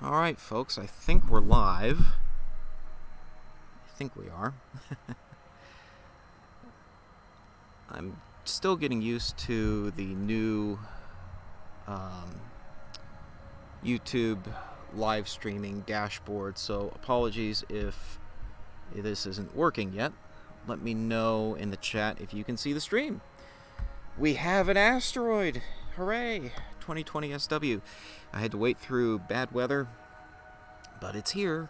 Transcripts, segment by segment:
Alright, folks, I think we're live. I think we are. I'm still getting used to the new YouTube live streaming dashboard, so apologies if this isn't working yet. Let me know in the chat if you can see the stream. We have an asteroid! Hooray! 2020 SW. I had to wait through bad weather, but it's here.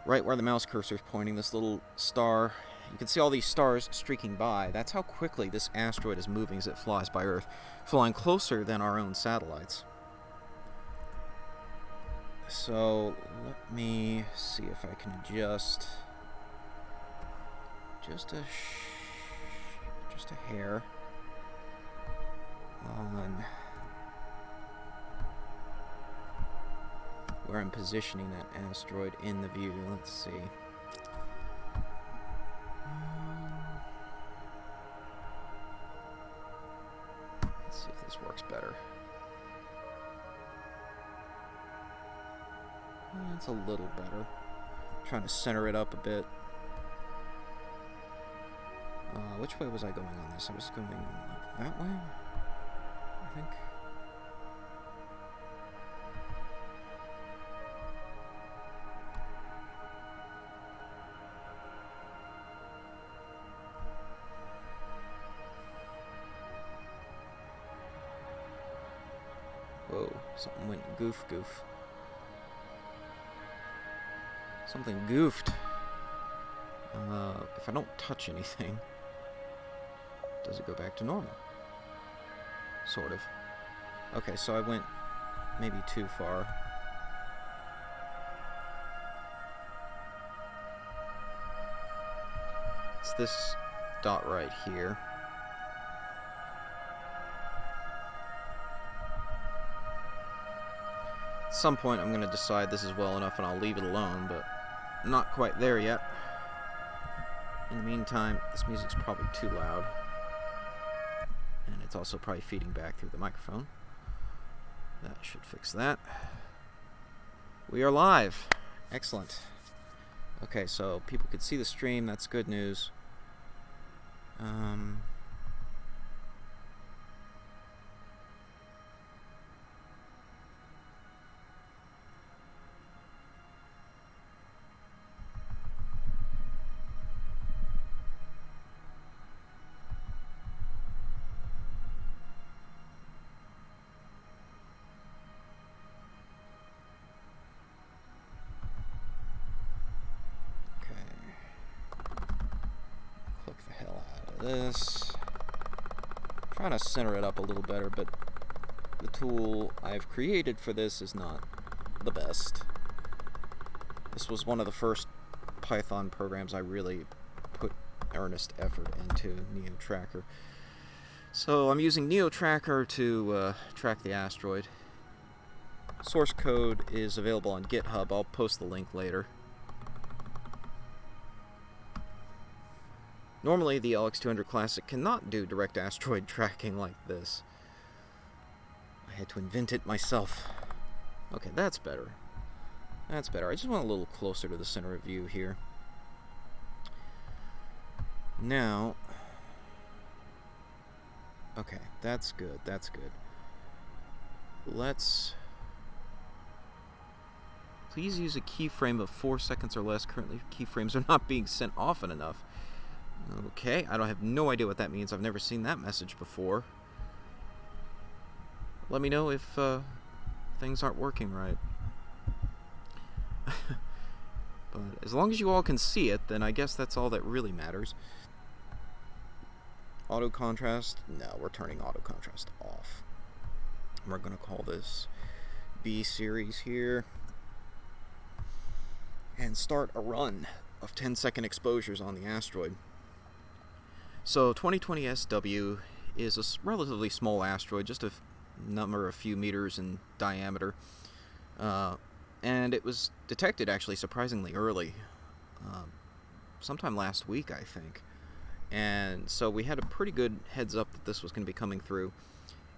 Right where the mouse cursor is pointing, this little star. You can see all these stars streaking by. That's how quickly this asteroid is moving as it flies by Earth, flying closer than our own satellites. So let me see if I can adjust just a hair on where I'm positioning that asteroid in the view. Let's see. Let's see if this works better. It's a little better. I'm trying to center it up a bit. Which way was I going on this? I was going like that way, I think. Whoa, something went goof. Something goofed. If I don't touch anything, does it go back to normal? Sort of. Okay, so I went maybe too far. It's this dot right here. At some point I'm going to decide this is well enough and I'll leave it alone, but not quite there yet. In the meantime, this music's probably too loud. And it's also probably feeding back through the microphone. That should fix that. We are live. Excellent. Okay, so people could see the stream. That's good news. This. I'm trying to center it up a little better, but the tool I've created for this is not the best. This was one of the first Python programs I really put earnest effort into, NEOTraker. So I'm using NEOTraker to track the asteroid. Source code is available on GitHub. I'll post the link later. Normally, the LX200 Classic cannot do direct asteroid tracking like this. I had to invent it myself. Okay, that's better. That's better. I just want a little closer to the center of view here. Now... Okay, that's good, that's good. Let's... Please use a keyframe of 4 seconds or less. Currently, keyframes are not being sent often enough. Okay, I have no idea what that means. I've never seen that message before. Let me know if things aren't working right. But as long as you all can see it, then I guess that's all that really matters. Auto contrast? No, we're turning auto contrast off. We're going to call this B series here. And start a run of 10-second exposures on the asteroid. So 2020 SW is a relatively small asteroid, just a few meters in diameter, and it was detected actually surprisingly early, sometime last week I think, and so we had a pretty good heads up that this was going to be coming through,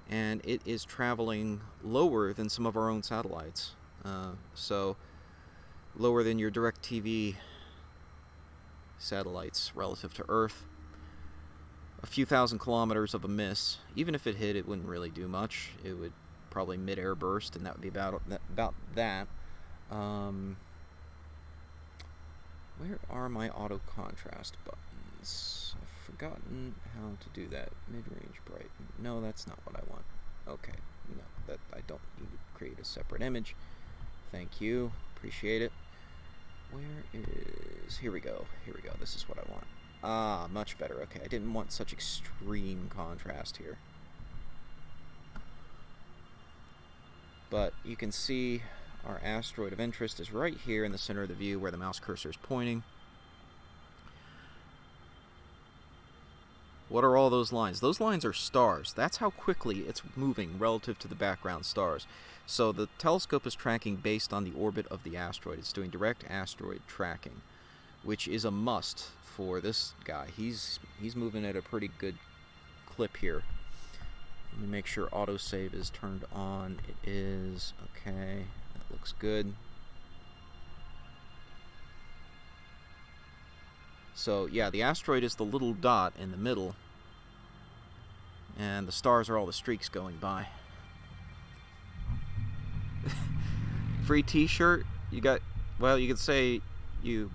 and it is traveling lower than some of our own satellites. So lower than your DirecTV satellites relative to Earth. A few thousand kilometers of a miss. Even if it hit, it wouldn't really do much. It would probably mid-air burst, and that would be about that. Where are my auto contrast buttons? I've forgotten how to do that. Mid-range brighten. No, that's not what I want. Okay, no, that I don't need to create a separate image. Thank you, appreciate it. Where is... Here we go. This is what I want. Ah, much better. Okay, I didn't want such extreme contrast here. But you can see our asteroid of interest is right here in the center of the view where the mouse cursor is pointing. What are all those lines? Those lines are stars. That's how quickly it's moving relative to the background stars. So the telescope is tracking based on the orbit of the asteroid. It's doing direct asteroid tracking, which is a must for this guy. He's moving at a pretty good clip here. Let me make sure autosave is turned on. It is. Okay, that looks good. So yeah, the asteroid is the little dot in the middle, and the stars are all the streaks going by. Free t-shirt? You got, well, you could say you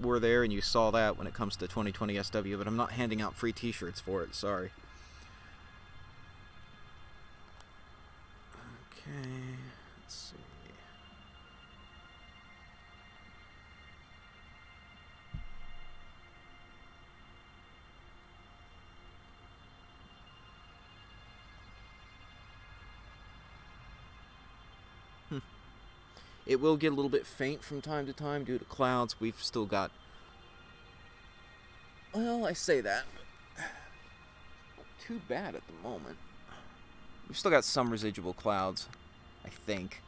were there and you saw that when it comes to 2020 SW, but I'm not handing out free t-shirts for it, sorry. Okay, let's see. It will get a little bit faint from time to time due to clouds. We've still got... Well, I say that. Too bad at the moment. We've still got some residual clouds, I think.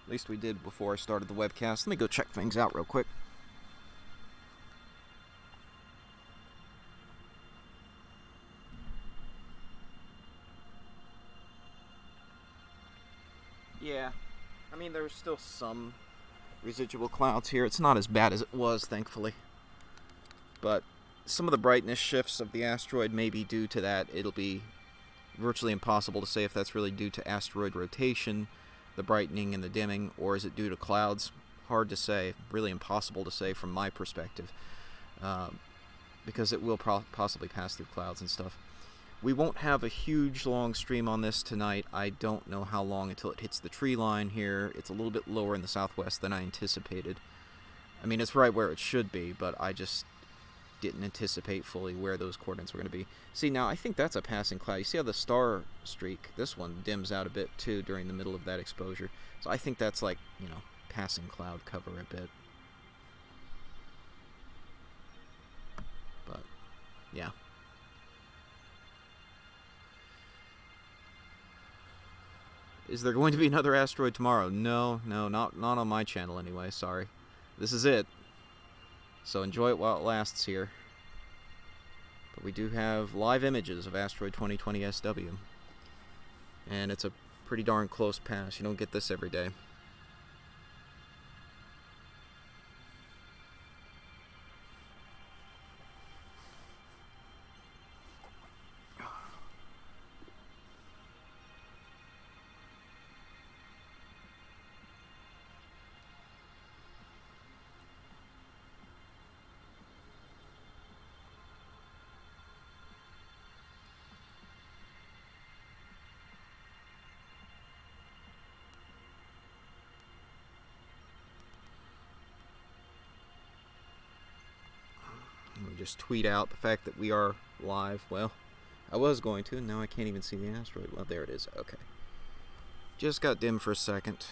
At least we did before I started the webcast. Let me go check things out real quick. Yeah. I mean, there's still some residual clouds here. It's not as bad as it was, thankfully. But some of the brightness shifts of the asteroid may be due to that. It'll be virtually impossible to say if that's really due to asteroid rotation, the brightening and the dimming, or is it due to clouds? Hard to say. Really impossible to say from my perspective. Because it will possibly pass through clouds and stuff. We won't have a huge long stream on this tonight. I don't know how long until it hits the tree line here. It's a little bit lower in the southwest than I anticipated. I mean, it's right where it should be, but I just didn't anticipate fully where those coordinates were going to be. See, now I think that's a passing cloud. You see how the star streak, this one, dims out a bit too during the middle of that exposure. So I think that's like, you know, passing cloud cover a bit. But, yeah. Is there going to be another asteroid tomorrow? No, not on my channel anyway, sorry. This is it. So enjoy it while it lasts here. But we do have live images of Asteroid 2020 SW. And it's a pretty darn close pass. You don't get this every day. Let me just tweet out the fact that we are live. Well, I was going to, and now I can't even see the asteroid. Well, there it is. Okay. Just got dim for a second.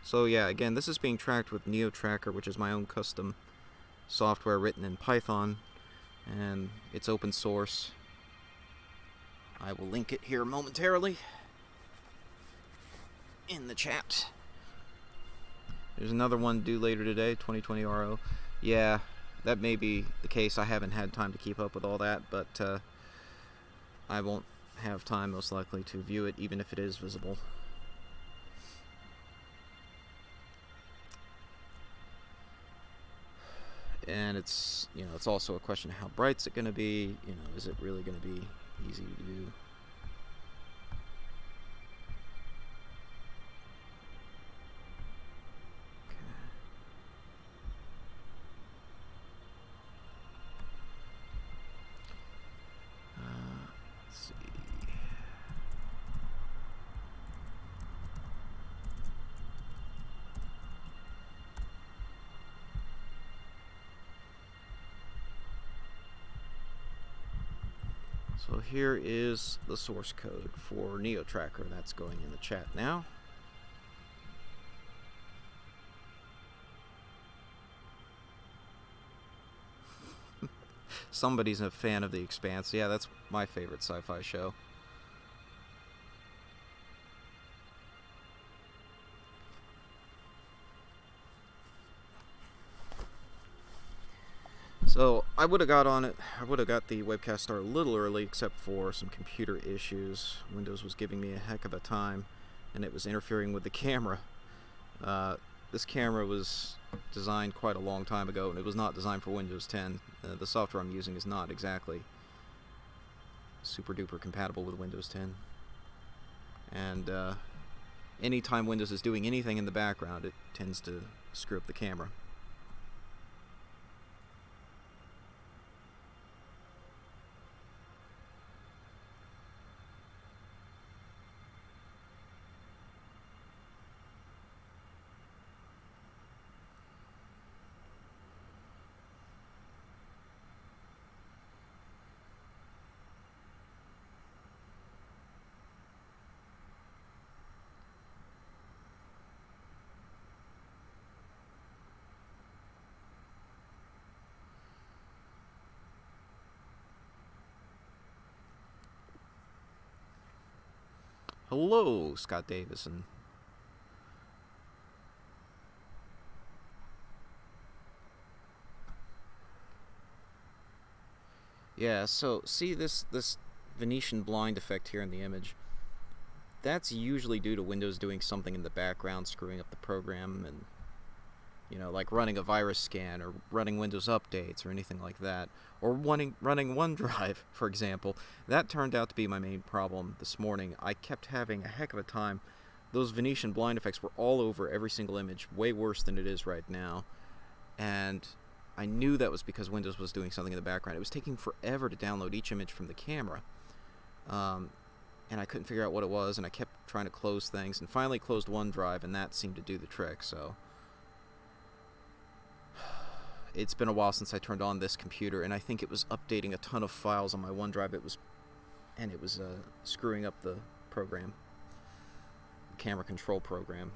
So yeah, again, this is being tracked with NEOTraker, which is my own custom software written in Python, and it's open source. I will link it here momentarily in the chat. There's another one due later today, 2020 RO. Yeah, that may be the case. I haven't had time to keep up with all that, but I won't have time most likely to view it, even if it is visible. And it's, you know, it's also a question of how bright's it going to be. You know, is it really going to be easy to do? So here is the source code for NEOTraker. That's going in the chat now. Somebody's a fan of The Expanse. Yeah, that's my favorite sci-fi show. So I would have got on it. I would have got the webcast started a little early, except for some computer issues. Windows was giving me a heck of a time, and it was interfering with the camera. This camera was designed quite a long time ago, and it was not designed for Windows 10. The software I'm using is not exactly super duper compatible with Windows 10. And anytime Windows is doing anything in the background, it tends to screw up the camera. Hello, Scott Davison. Yeah, so see this Venetian blind effect here in the image. That's usually due to Windows doing something in the background, screwing up the program, and, you know, like running a virus scan or running Windows updates or anything like that, or running OneDrive, for example. That turned out to be my main problem this morning. I kept having a heck of a time. Those Venetian blind effects were all over every single image, way worse than it is right now, and I knew that was because Windows was doing something in the background. It was taking forever to download each image from the camera, and I couldn't figure out what it was, and I kept trying to close things, and finally closed OneDrive, and that seemed to do the trick. So it's been a while since I turned on this computer, and I think it was updating a ton of files on my OneDrive. It was screwing up the program, the camera control program.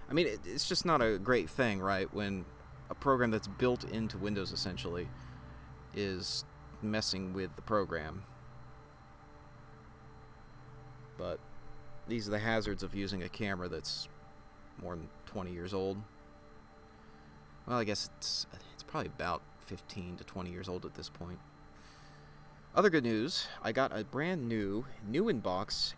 I mean, it's just not a great thing, right, when a program that's built into Windows essentially is messing with the program. But these are the hazards of using a camera that's more than 20 years old. Well, I guess it's probably about 15 to 20 years old at this point. Other good news, I got a brand new in-box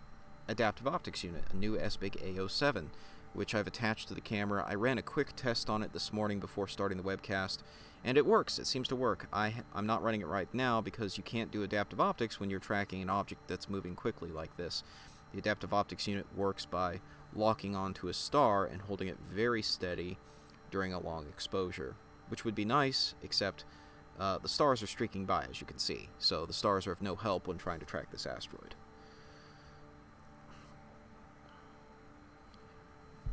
adaptive optics unit, a new SBIG A07, which I've attached to the camera. I ran a quick test on it this morning before starting the webcast, and it works. It seems to work. I'm not running it right now because you can't do adaptive optics when you're tracking an object that's moving quickly like this. The adaptive optics unit works by locking onto a star and holding it very steady during a long exposure, which would be nice, except the stars are streaking by, as you can see, so the stars are of no help when trying to track this asteroid.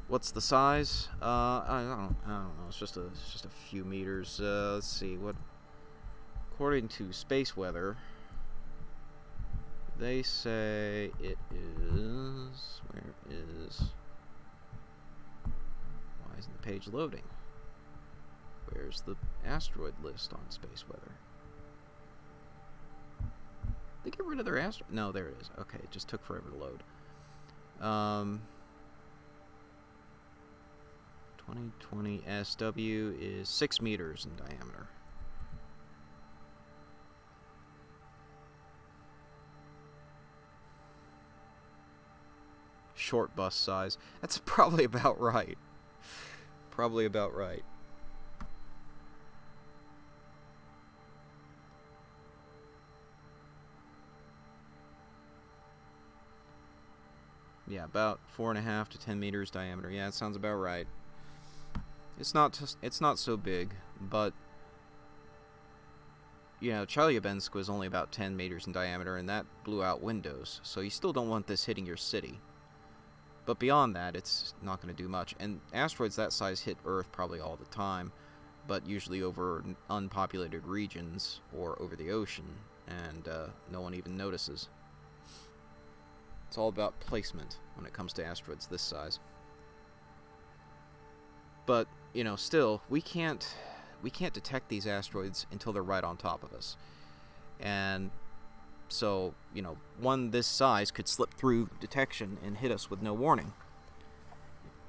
What's the size? I don't know. It's just a few meters. Let's see what. According to Space Weather, they say it is. Where is? isn't the page loading? Where's the asteroid list on space weather? They get rid of their asteroid? No, there it is. Okay, it just took forever to load. 2020 SW is 6 meters in diameter. Short bus size. That's probably about right. Probably about right. Yeah, about 4.5 to 10 meters diameter. Yeah, it sounds about right. It's not so big, but you know, Chelyabinsk was only about 10 meters in diameter, and that blew out windows. So you still don't want this hitting your city. But beyond that, it's not going to do much. And asteroids that size hit Earth probably all the time, but usually over unpopulated regions or over the ocean, and no one even notices. It's all about placement when it comes to asteroids this size. But, you know, still, we can't detect these asteroids until they're right on top of us. And so, you know, one this size could slip through detection and hit us with no warning.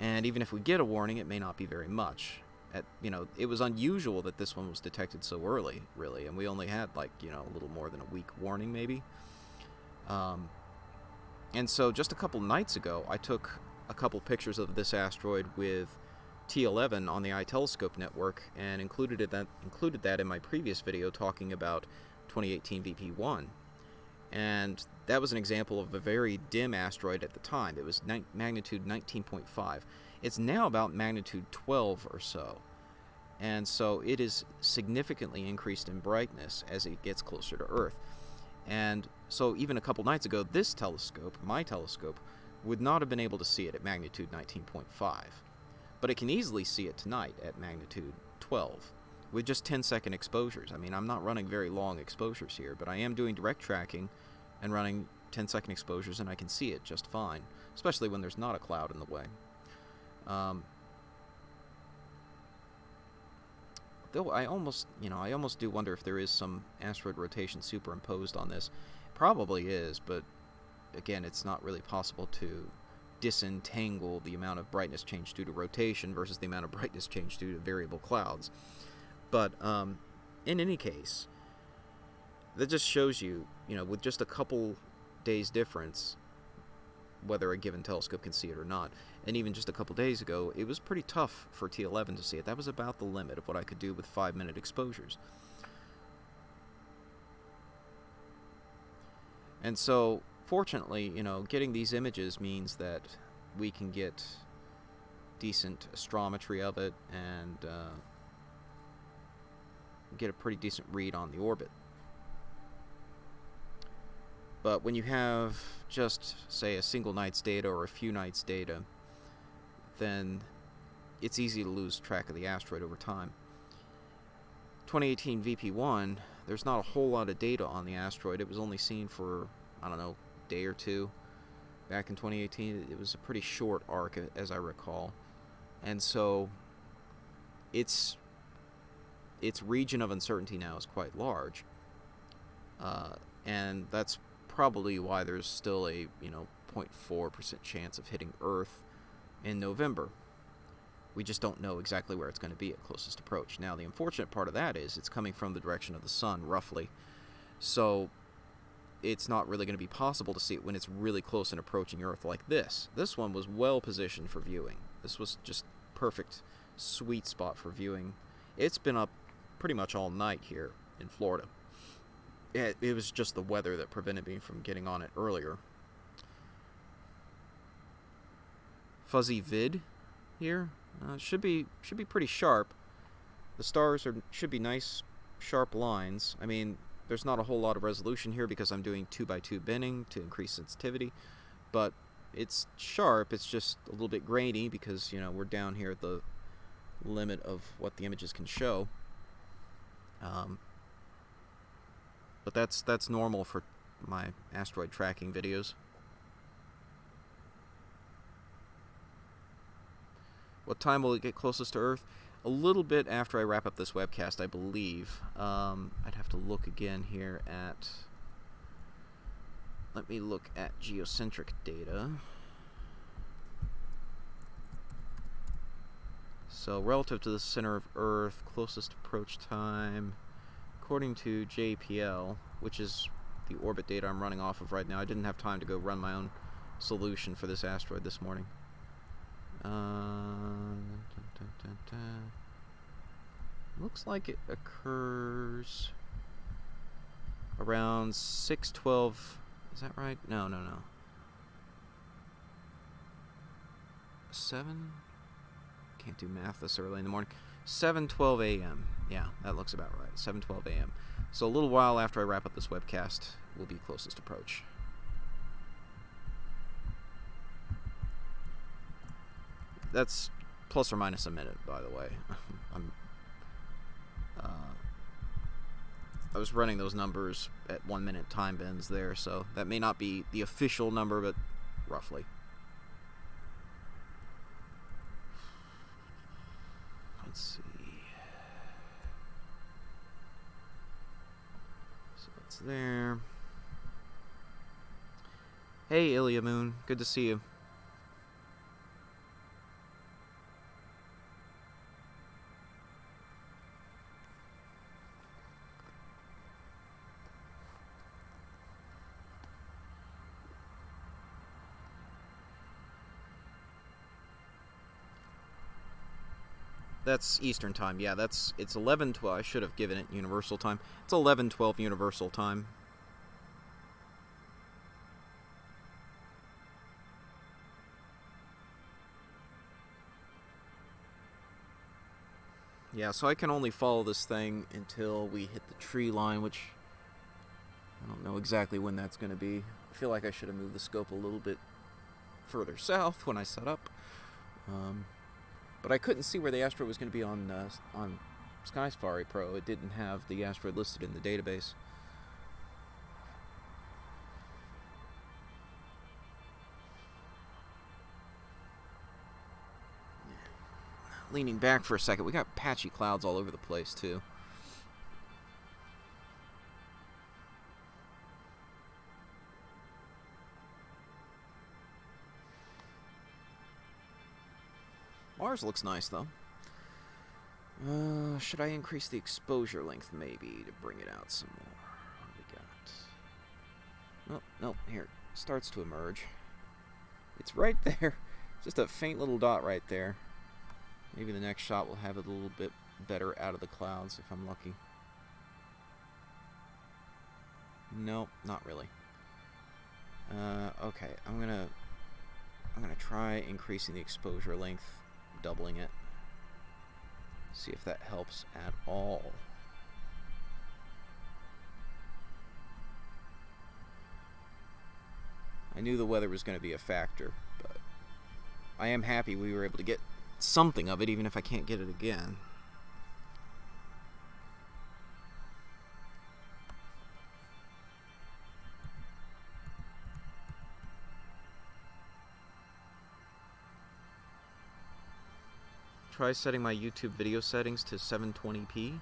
And even if we get a warning, it may not be very much. You know, it was unusual that this one was detected so early, really, and we only had, like, you know, a little more than a week warning, maybe. And so just a couple nights ago, I took a couple pictures of this asteroid with T11 on the iTelescope network and included that in my previous video talking about 2018 VP1. And that was an example of a very dim asteroid at the time. It was magnitude 19.5. It's now about magnitude 12 or so. And so it is significantly increased in brightness as it gets closer to Earth. And so even a couple nights ago, this telescope, my telescope, would not have been able to see it at magnitude 19.5. But it can easily see it tonight at magnitude 12 with just 10-second exposures. I mean, I'm not running very long exposures here, but I am doing direct tracking and running 10-second exposures, and I can see it just fine, especially when there's not a cloud in the way. Though I almost do wonder if there is some asteroid rotation superimposed on this. Probably is, but again, it's not really possible to disentangle the amount of brightness change due to rotation versus the amount of brightness change due to variable clouds. But in any case, that just shows you, you know, with just a couple days difference, whether a given telescope can see it or not. And even just a couple days ago, it was pretty tough for T11 to see it. That was about the limit of what I could do with 5-minute exposures. And so, fortunately, you know, getting these images means that we can get decent astrometry of it and get a pretty decent read on the orbit. But when you have just, say, a single night's data or a few nights' data, then it's easy to lose track of the asteroid over time. 2018 VP1, there's not a whole lot of data on the asteroid. It was only seen for, I don't know, a day or two. Back in 2018, it was a pretty short arc, as I recall. And so its region of uncertainty now is quite large. And that's probably why there's still a 0.4% chance of hitting Earth in November. We just don't know exactly where it's going to be at closest approach. Now, the unfortunate part of that is it's coming from the direction of the sun, roughly. So it's not really going to be possible to see it when it's really close and approaching Earth like this. This one was well positioned for viewing. This was just perfect, sweet spot for viewing. It's been up pretty much all night here in Florida. It was just the weather that prevented me from getting on it earlier. Fuzzy vid here should be pretty sharp. The stars should be nice, sharp lines. I mean, there's not a whole lot of resolution here because I'm doing 2x2 binning to increase sensitivity, but it's sharp. It's just a little bit grainy because we're down here at the limit of what the images can show. But that's normal for my asteroid tracking videos. What time will it get closest to Earth? A little bit after I wrap up this webcast, I believe. I'd have to look again here at... Let me look at geocentric data. So relative to the center of Earth, closest approach time, according to JPL, which is the orbit data I'm running off of right now. I didn't have time to go run my own solution for this asteroid this morning. Looks like it occurs around 6:12. Is that right? No. 7? Can't do math this early in the morning. 7:12 a.m. Yeah, that looks about right. 7:12 a.m. So a little while after I wrap up this webcast will be closest approach. That's plus or minus a minute, by the way. I was running those numbers at 1 minute time bends there, so that may not be the official number, but roughly. Let's see. So it's there. Hey, Ilya Moon. Good to see you. That's Eastern time. Yeah, it's 11:12. I should have given it Universal time. It's 11:12 Universal time. Yeah, so I can only follow this thing until we hit the tree line, which I don't know exactly when that's going to be. I feel like I should have moved the scope a little bit further south when I set up. But I couldn't see where the asteroid was going to be on Sky Safari Pro. It didn't have the asteroid listed in the database. Leaning back for a second, we got patchy clouds all over the place too. Mars looks nice, though. Should I increase the exposure length, maybe, to bring it out some more? What do we got? Oh, no, here. It starts to emerge. It's right there. Just a faint little dot right there. Maybe the next shot will have it a little bit better out of the clouds, if I'm lucky. Nope, not really. Okay, I'm gonna try increasing the exposure length, doubling it. See if that helps at all. I knew the weather was going to be a factor, but I am happy we were able to get something of it, even if I can't get it again. Try setting my YouTube video settings to 720p.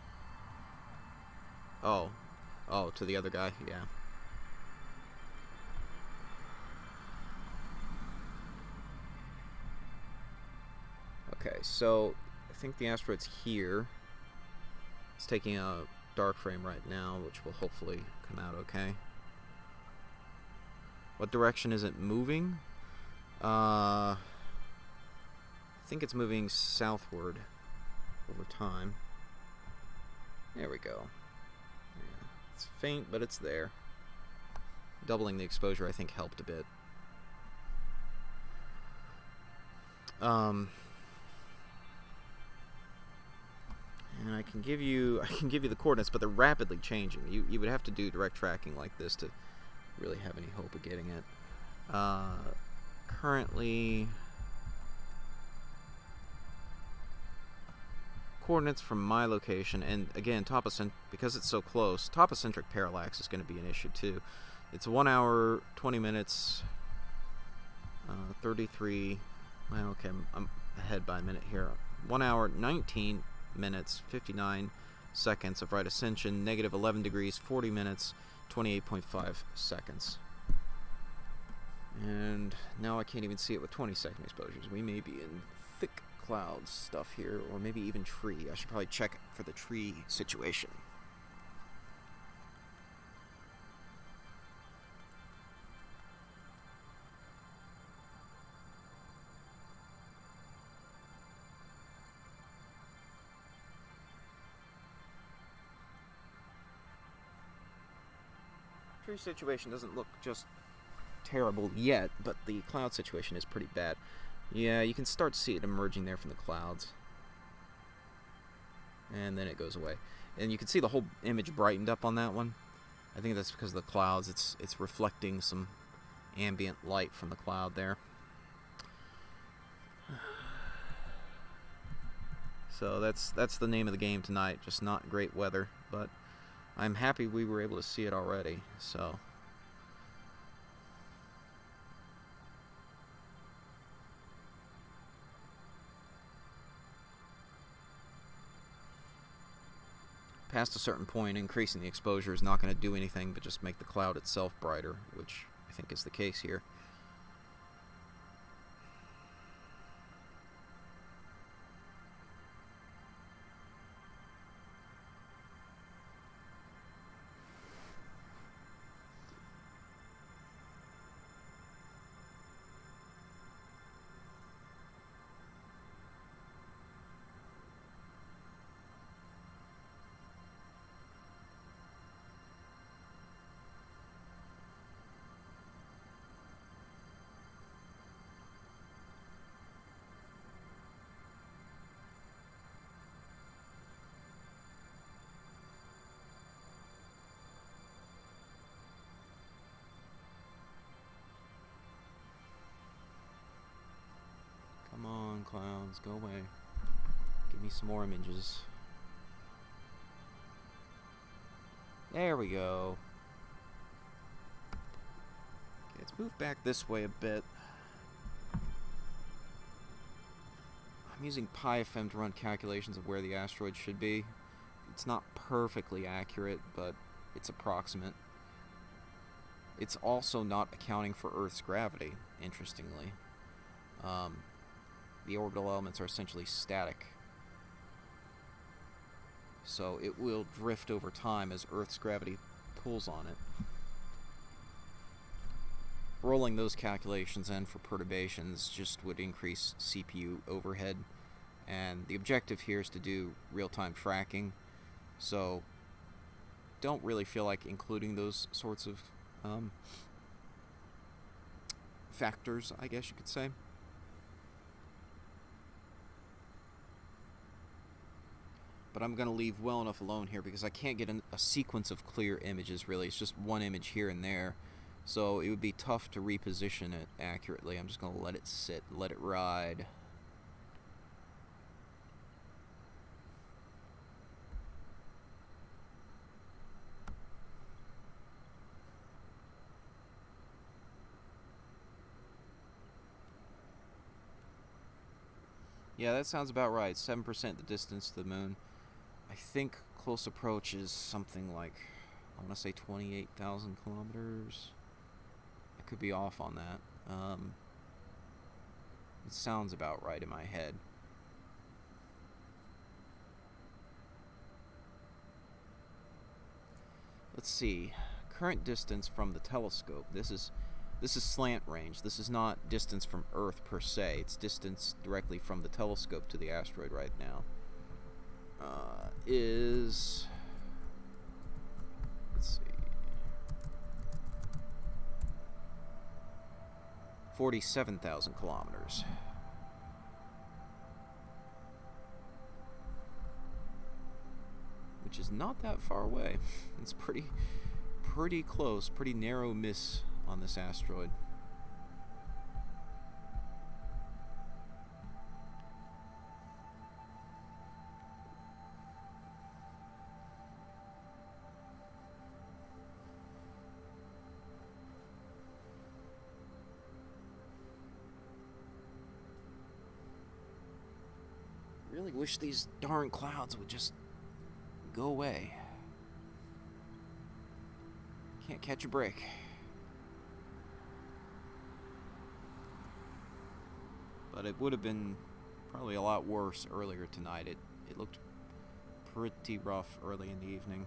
Oh, to the other guy, yeah. Okay, so I think the asteroid's here. It's taking a dark frame right now, which will hopefully come out okay. What direction is it moving? I think it's moving southward over time. There we go. Yeah, it's faint, but it's there. Doubling the exposure, I think, helped a bit. And I can give you the coordinates, but they're rapidly changing. You would have to do direct tracking like this to really have any hope of getting it. Currently, coordinates from my location, and again, because it's so close, topocentric parallax is going to be an issue too. It's 1 hour, 20 minutes, 33. Well, okay, I'm ahead by a minute here. 1 hour, 19 minutes, 59 seconds of right ascension, negative 11 degrees, 40 minutes, 28.5 seconds. And now I can't even see it with 20-second exposures. We may be in thick clouds stuff here, or maybe even tree. I should probably check for the tree situation. Tree situation doesn't look just terrible yet, but the cloud situation is pretty bad. Yeah, you can start to see it emerging there from the clouds. And then it goes away. And you can see the whole image brightened up on that one. I think that's because of the clouds. It's reflecting some ambient light from the cloud there. So that's the name of the game tonight. Just not great weather, but I'm happy we were able to see it already. So past a certain point, increasing the exposure is not going to do anything but just make the cloud itself brighter, which I think is the case here. Come on, clouds, go away. Give me some more images. There we go. Okay, let's move back this way a bit. I'm using PyFM to run calculations of where the asteroid should be. It's not perfectly accurate, but it's approximate. It's also not accounting for Earth's gravity, interestingly. The orbital elements are essentially static. So it will drift over time as Earth's gravity pulls on it. Rolling those calculations in for perturbations just would increase CPU overhead. And the objective here is to do real-time tracking. So don't really feel like including those sorts of factors, I guess you could say. But I'm going to leave well enough alone here because I can't get a sequence of clear images, really. It's just one image here and there. So it would be tough to reposition it accurately. I'm just going to let it sit, let it ride. Yeah, that sounds about right. 7% the distance to the moon. I think close approach is something like, I want to say 28,000 kilometers. I could be off on that. It sounds about right in my head. Let's see. Current distance from the telescope. This is slant range. This is not distance from Earth per se. It's distance directly from the telescope to the asteroid right now. Is, let's see, 47,000 kilometers. Which is not that far away. It's pretty close, pretty narrow miss on this asteroid. really wish these darn clouds would just go away. Can't catch a break. But it would have been probably a lot worse earlier tonight. It looked pretty rough early in the evening.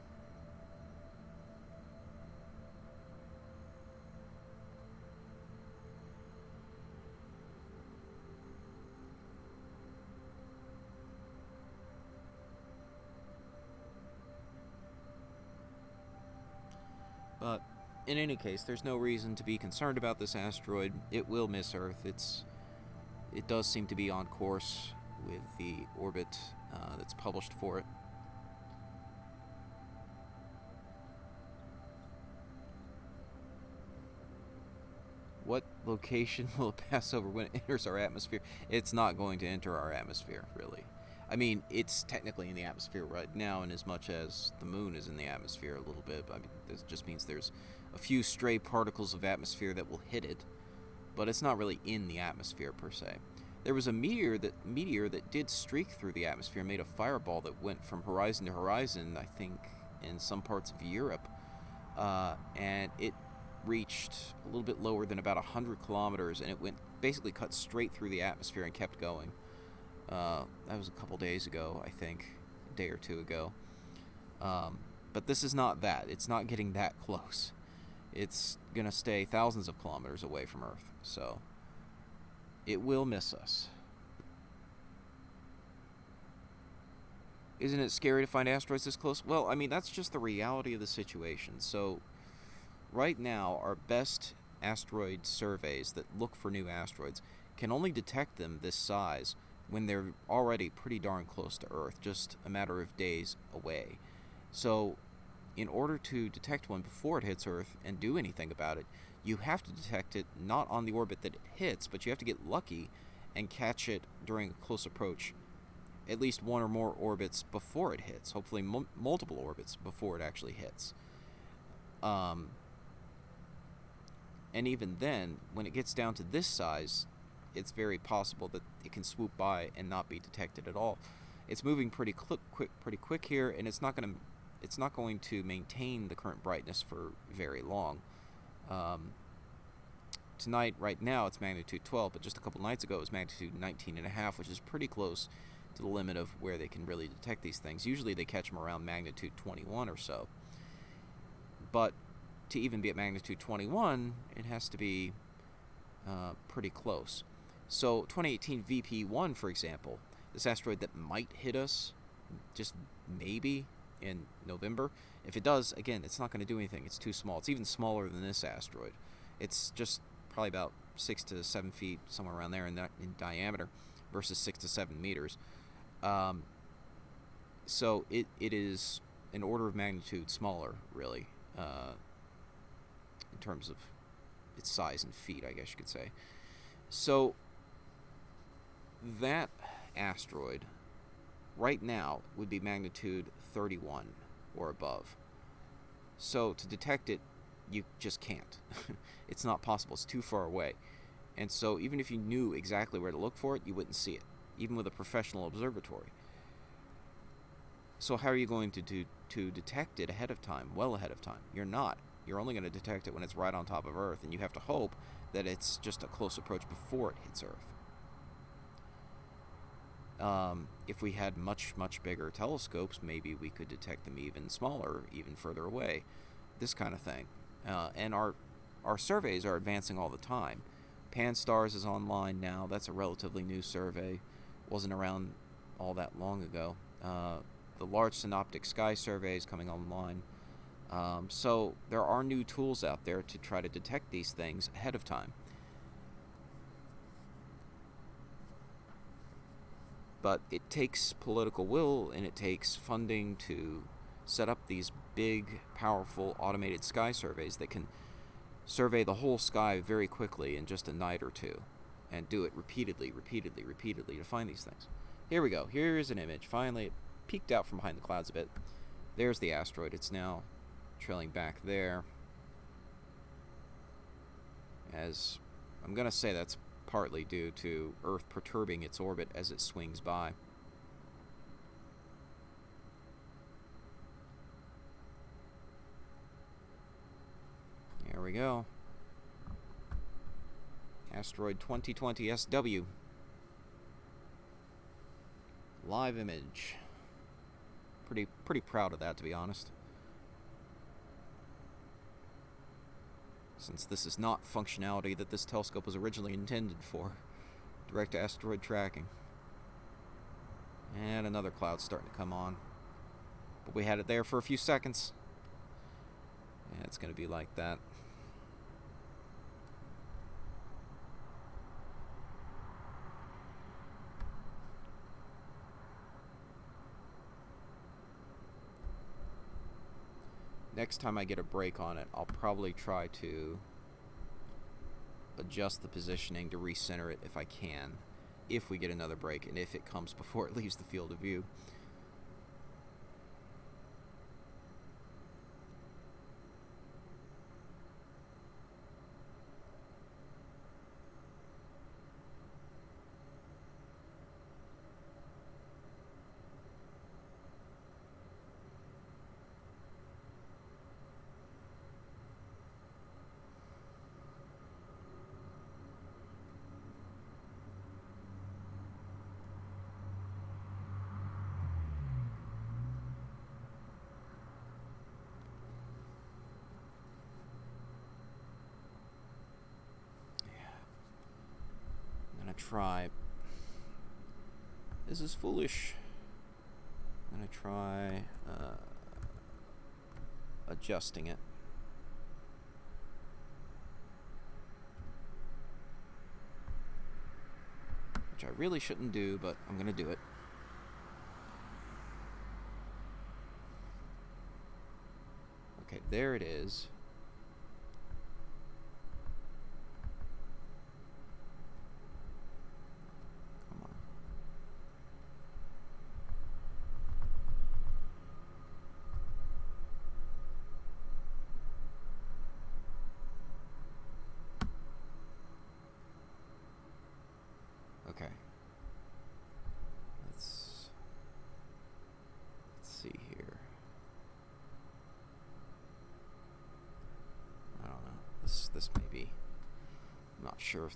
But in any case, there's no reason to be concerned about this asteroid. It will miss Earth. It does seem to be on course with the orbit that's published for it. What location will it pass over when it enters our atmosphere? It's not going to enter our atmosphere, really. I mean, it's technically in the atmosphere right now, in as much as the moon is in the atmosphere a little bit. I mean, this just means there's a few stray particles of atmosphere that will hit it, but it's not really in the atmosphere per se. There was a meteor that did streak through the atmosphere, made a fireball that went from horizon to horizon, I think, in some parts of Europe, and it reached a little bit lower than about 100 kilometers, and it basically cut straight through the atmosphere and kept going. That was a couple days ago, I think, a day or two ago. But this is not that. It's not getting that close. It's going to stay thousands of kilometers away from Earth, so it will miss us. Isn't it scary to find asteroids this close? Well, I mean, that's just the reality of the situation. So right now, our best asteroid surveys that look for new asteroids can only detect them this size when they're already pretty darn close to Earth, just a matter of days away. So in order to detect one before it hits Earth and do anything about it, you have to detect it not on the orbit that it hits, but you have to get lucky and catch it during a close approach, at least one or more orbits before it hits, hopefully multiple orbits before it actually hits. And even then, when it gets down to this size, it's very possible that it can swoop by and not be detected at all. It's moving pretty quick here, and it's not going to maintain the current brightness for very long. Tonight, right now, it's magnitude 12, but just a couple nights ago it was magnitude 19.5, which is pretty close to the limit of where they can really detect these things. Usually they catch them around magnitude 21 or so. But to even be at magnitude 21, it has to be pretty close. So 2018 VP1, for example, this asteroid that might hit us, just maybe, in November. If it does, again, it's not going to do anything. It's too small. It's even smaller than this asteroid. It's just probably about 6 to 7 feet, somewhere around there in diameter, versus 6 to 7 meters. So it is an order of magnitude smaller, really, in terms of its size in feet, I guess you could say. So that asteroid right now would be magnitude 31 or above. So to detect it, you just can't. It's not possible. It's too far away. And so even if you knew exactly where to look for it, you wouldn't see it, even with a professional observatory. So how are you going to detect it ahead of time, well ahead of time? You're not. You're only going to detect it when it's right on top of Earth, and you have to hope that it's just a close approach before it hits Earth. If we had much bigger telescopes, maybe we could detect them even smaller, even further away, this kind of thing. And our surveys are advancing all the time. Pan-STARRS is online now. That's a relatively new survey. Wasn't around all that long ago. The Large Synoptic Sky Survey is coming online. So there are new tools out there to try to detect these things ahead of time. But it takes political will and it takes funding to set up these big, powerful, automated sky surveys that can survey the whole sky very quickly in just a night or two and do it repeatedly to find these things. Here we go. Here's an image. Finally, it peeked out from behind the clouds a bit. There's the asteroid. It's now trailing back there. As I'm going to say that's partly due to Earth perturbing its orbit as it swings by. we go. Asteroid 2020 SW. Live image. Pretty proud of that, to be honest. Since this is not functionality that this telescope was originally intended for. Direct asteroid tracking. And another cloud's starting to come on. But we had it there for a few seconds. Yeah, it's going to be like that. Next time I get a break on it, I'll probably try to adjust the positioning to recenter it if I can, if we get another break, and if it comes before it leaves the field of view. Try. This is foolish. I'm gonna try adjusting it. Which I really shouldn't do, but I'm gonna do it. Okay, there it is. Okay. Let's see here. I don't know. This may be. I'm not sure if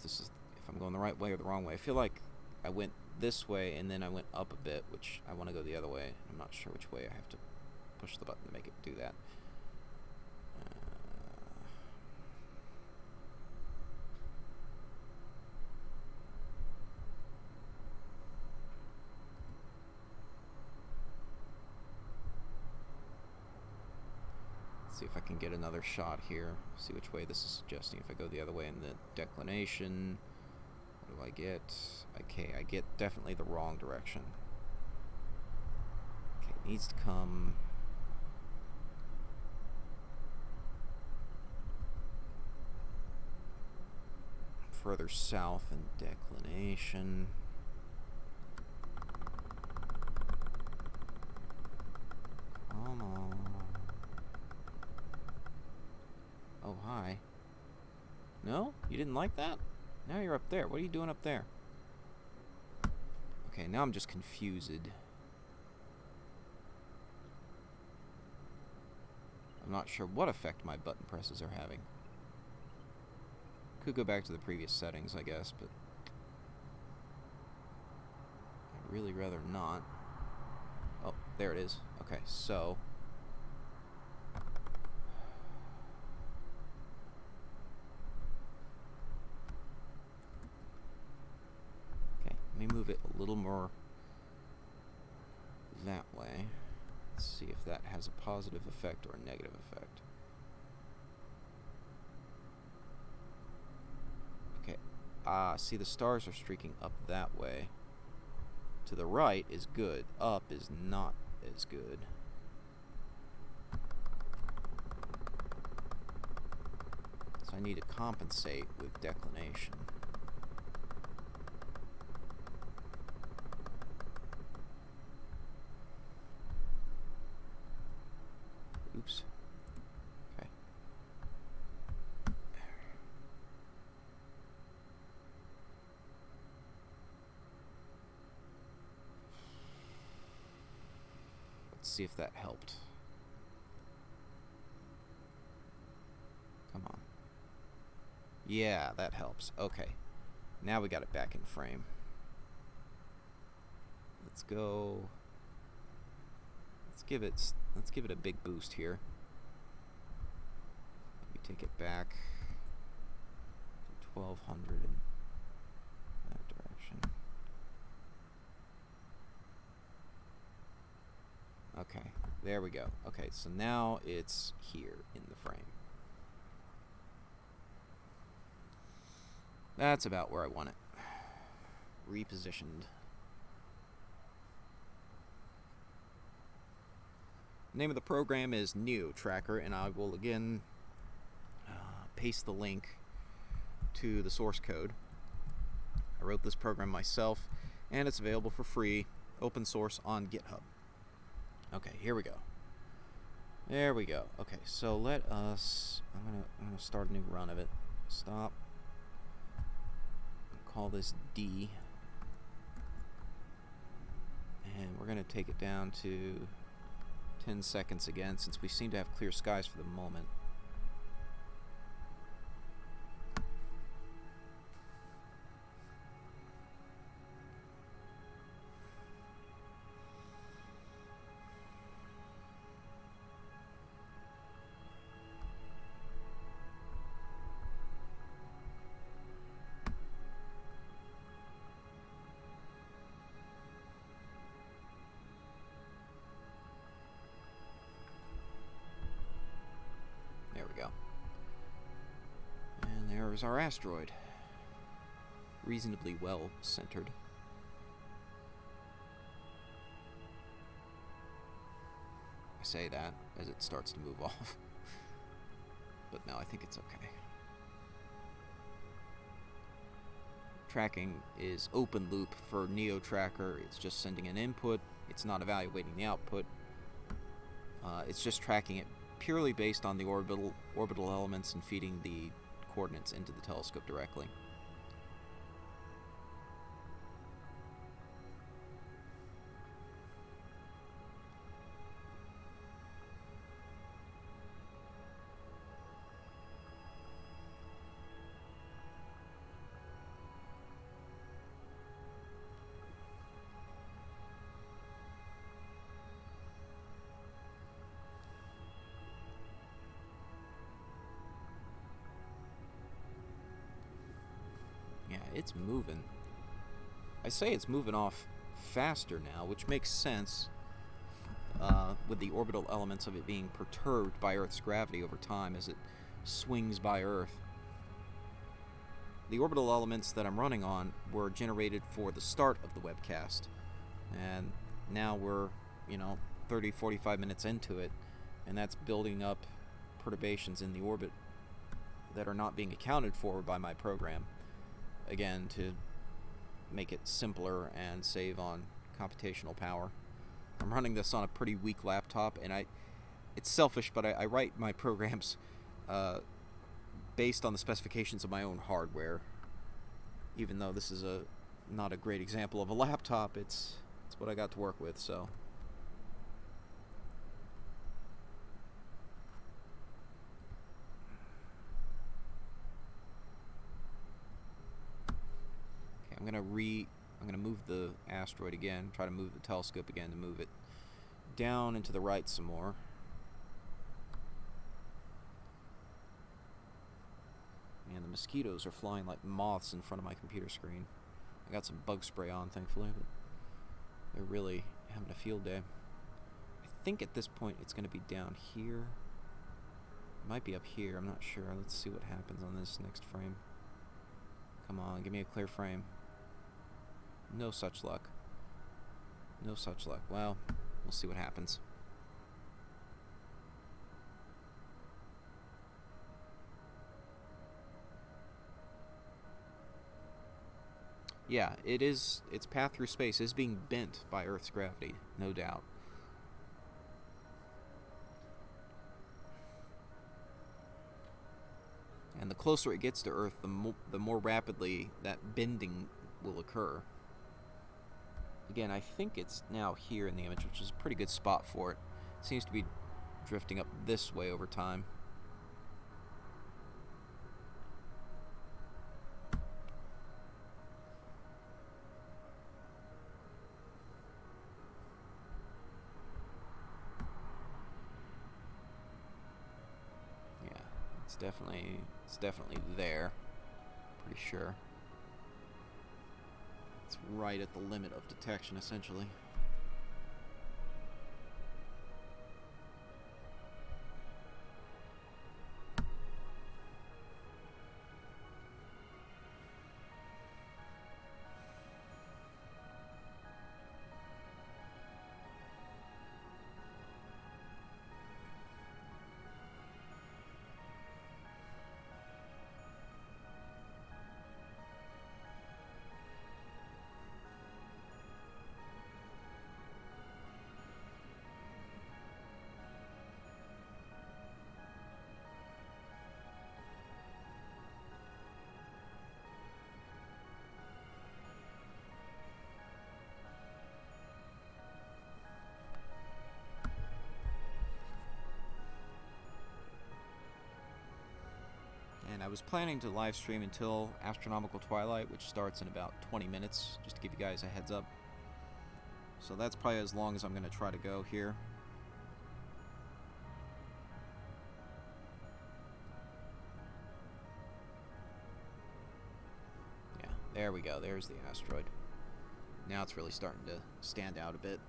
I'm going the right way or the wrong way. I feel like I went this way and then I went up a bit, which I want to go the other way. I'm not sure which way I have to push the button to make it do that. See if I can get another shot here. See which way this is suggesting. If I go the other way in the declination, what do I get? Okay, I get definitely the wrong direction. Okay, it needs to come further south in declination. Come on. Oh, hi. No? You didn't like that? Now you're up there. What are you doing up there? Okay, now I'm just confused. I'm not sure what effect my button presses are having. Could go back to the previous settings, I guess, but I'd really rather not. Oh, there it is. Okay, so let me move it a little more that way. Let's see if that has a positive effect or a negative effect. Okay. See, the stars are streaking up that way. To the right is good. Up is not as good. So I need to compensate with declination. Oops. Okay. Let's see if that helped. Come on. Yeah, that helps. Okay. Now we got it back in frame. Let's go. Let's give it a big boost here. Maybe take it back to 1200 in that direction. Okay, there we go. Okay, so now it's here in the frame. That's about where I want it. Repositioned. The name of the program is NEOTraker, and I will again paste the link to the source code. I wrote this program myself, and it's available for free, open source on GitHub. Okay, here we go. There we go. Okay, so let us. I'm gonna start a new run of it. Stop. Call this D, and we're gonna take it down to 10 seconds again, since we seem to have clear skies for the moment. There we go. And there's our asteroid. Reasonably well centered. I say that as it starts to move off. But no, I think it's okay. Tracking is open loop for NEOTraker. It's just sending an input. It's not evaluating the output. It's just tracking it purely based on the orbital elements and feeding the coordinates into the telescope directly. Yeah, it's moving. I say it's moving off faster now, which makes sense with the orbital elements of it being perturbed by Earth's gravity over time as it swings by Earth. The orbital elements that I'm running on were generated for the start of the webcast, and now we're, 30, 45 minutes into it, and that's building up perturbations in the orbit that are not being accounted for by my program. Again, to make it simpler and save on computational power. I'm running this on a pretty weak laptop, and it's selfish, but I write my programs based on the specifications of my own hardware. Even though this is not a great example of a laptop, it's what I got to work with, so. I'm gonna move the asteroid again, try to move the telescope again to move it down and to the right some more. Man, the mosquitoes are flying like moths in front of my computer screen. I got some bug spray on, thankfully, but they're really having a field day. I think at this point it's gonna be down here. It might be up here, I'm not sure. Let's see what happens on this next frame. Come on, give me a clear frame. No such luck. No such luck. Well, we'll see what happens. Yeah, its path through space is being bent by Earth's gravity, no doubt. And the closer it gets to Earth, the more rapidly that bending will occur. Again, I think it's now here in the image, which is a pretty good spot for it. It seems to be drifting up this way over time. It's definitely there. Pretty sure. It's right at the limit of detection, essentially. And I was planning to live stream until astronomical twilight, which starts in about 20 minutes, just to give you guys a heads up. So that's probably as long as I'm going to try to go here. Yeah, there we go. There's the asteroid. Now it's really starting to stand out a bit.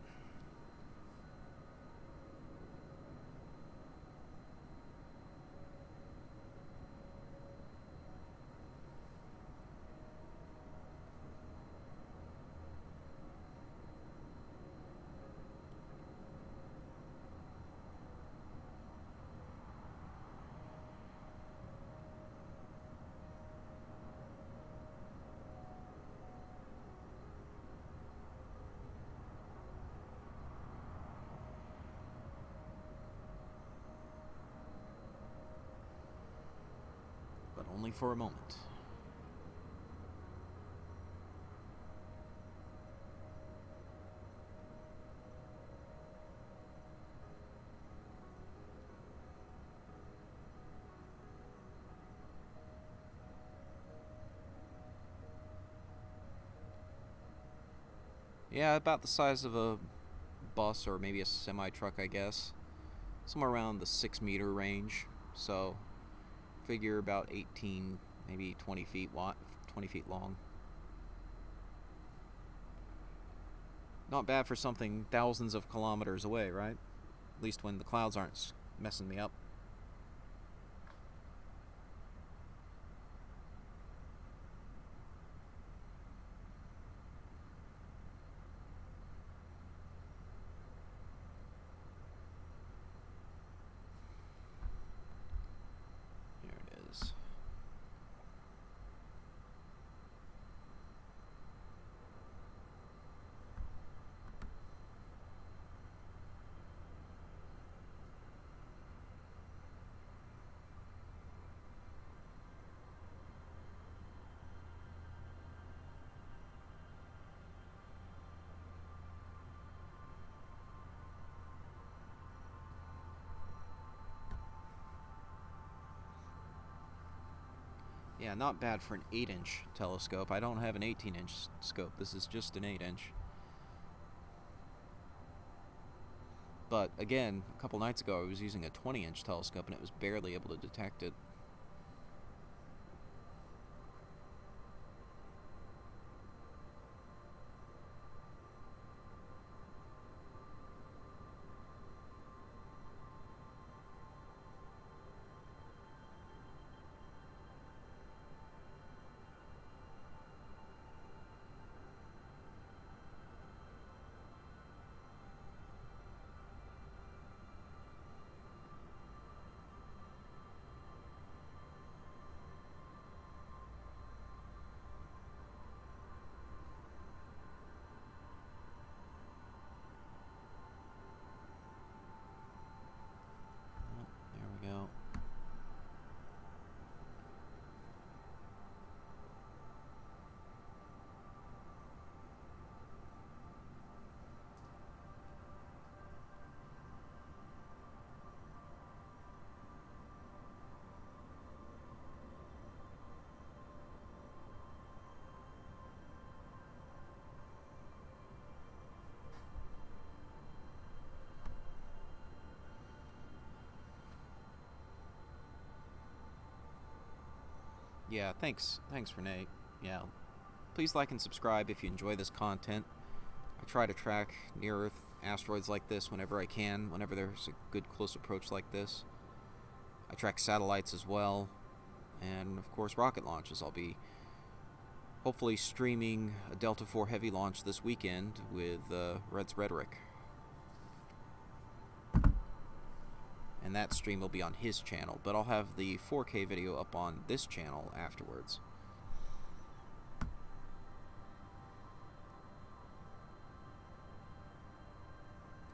But only for a moment. Yeah, about the size of a bus or maybe a semi-truck, I guess. Somewhere around the 6-meter range. So figure about 18, maybe 20 feet long. Not bad for something thousands of kilometers away, right? At least when the clouds aren't messing me up. There it is. Yeah, not bad for an 8-inch telescope. I don't have an 18-inch scope. This is just an 8-inch. But again, a couple nights ago I was using a 20-inch telescope and it was barely able to detect it. Yeah, thanks, Renee. Yeah, please like and subscribe if you enjoy this content. I try to track near-Earth asteroids like this whenever I can, whenever there's a good close approach like this. I track satellites as well, and of course rocket launches. I'll be hopefully streaming a Delta IV Heavy launch this weekend with Red's Rhetoric. And that stream will be on his channel, but I'll have the 4K video up on this channel afterwards.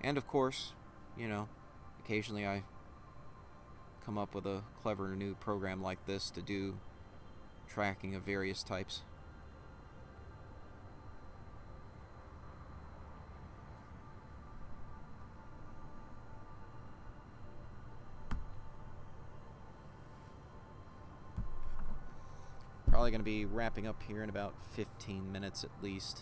And of course, you know, occasionally I come up with a clever new program like this to do tracking of various types. Probably going to be wrapping up here in about 15 minutes at least.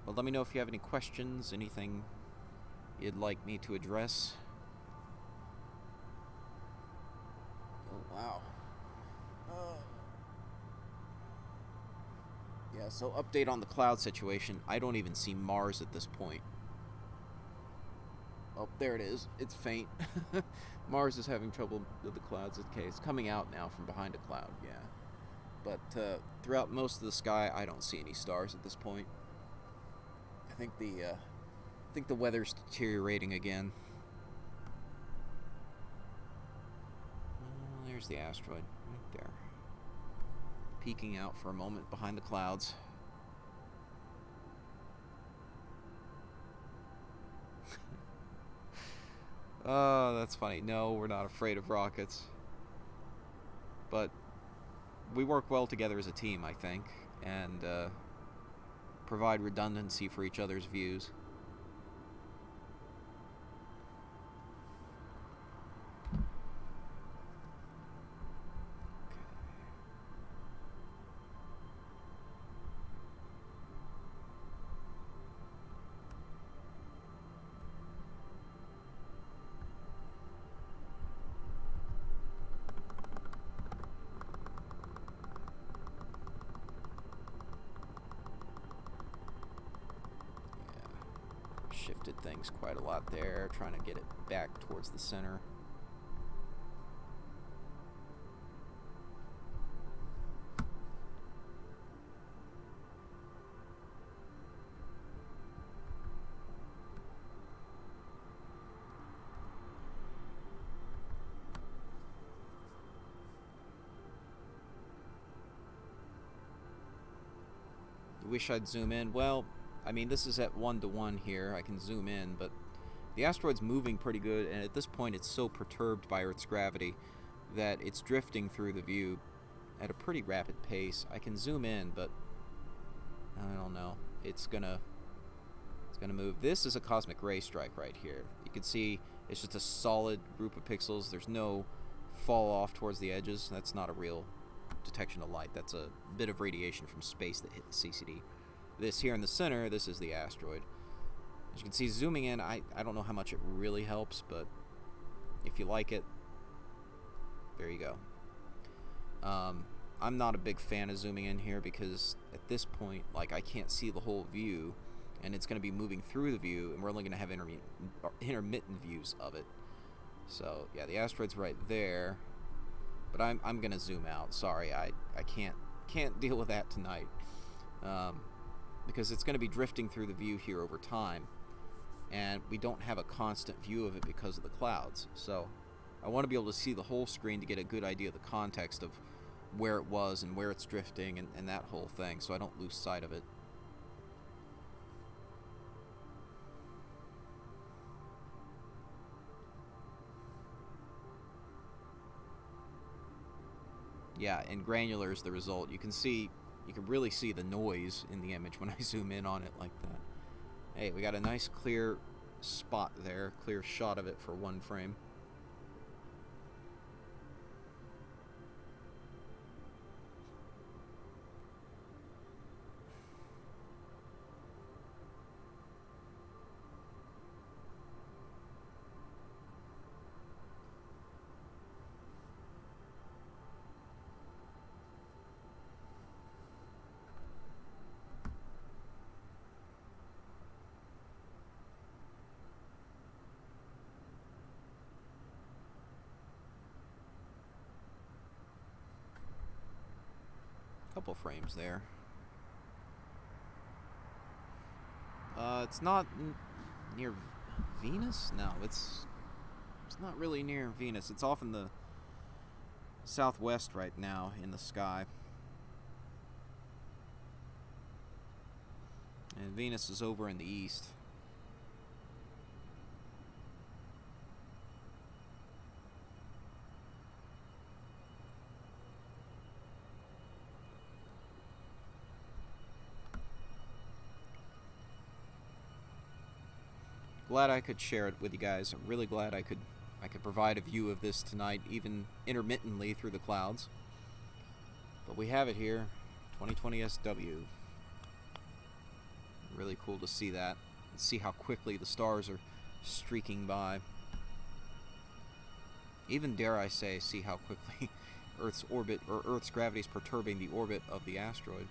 Well, let me know if you have any questions, anything you'd like me to address. Oh, wow. Yeah, so update on the cloud situation. I don't even see Mars at this point. Oh, there it is. It's faint. Mars is having trouble with the clouds. Okay, it's coming out now from behind a cloud, yeah. But throughout most of the sky, I don't see any stars at this point. I think the weather's deteriorating again. Well, there's the asteroid right there, peeking out for a moment behind the clouds. Oh, that's funny. No, we're not afraid of rockets. But we work well together as a team, I think, and provide redundancy for each other's views. Shifted things quite a lot there, trying to get it back towards the center. You wish I'd zoom in? Well, I mean, this is at 1:1 here. I can zoom in, but the asteroid's moving pretty good, and at this point it's so perturbed by Earth's gravity that it's drifting through the view at a pretty rapid pace. I can zoom in, but I don't know. It's gonna move. This is a cosmic ray strike right here. You can see it's just a solid group of pixels. There's no fall off towards the edges. That's not a real detection of light. That's a bit of radiation from space that hit the CCD. This here in the center, this is the asteroid. As you can see, zooming in, I don't know how much it really helps, but if you like it, there you go. I'm not a big fan of zooming in here because at this point, like, I can't see the whole view, and it's going to be moving through the view, and we're only going to have intermittent views of it. So yeah, the asteroid's right there, but I'm going to zoom out. Sorry, I can't deal with that tonight, because it's going to be drifting through the view here over time, and we don't have a constant view of it because of the clouds. So I want to be able to see the whole screen to get a good idea of the context of where it was and where it's drifting and that whole thing, so I don't lose sight of it. Yeah, and granular is the result. You can really see the noise in the image when I zoom in on it like that. Hey, we got a nice clear spot there, clear shot of it for one frame. couple frames there. It's not near Venus? No, it's not really near Venus. It's off in the southwest right now in the sky. And Venus is over in the east. Glad I could share it with you guys. I'm really glad I could provide a view of this tonight, even intermittently through the clouds. But we have it here, 2020 SW. Really cool to see that. And see how quickly the stars are streaking by. Even, dare I say, see how quickly Earth's orbit, or Earth's gravity is perturbing the orbit of the asteroid.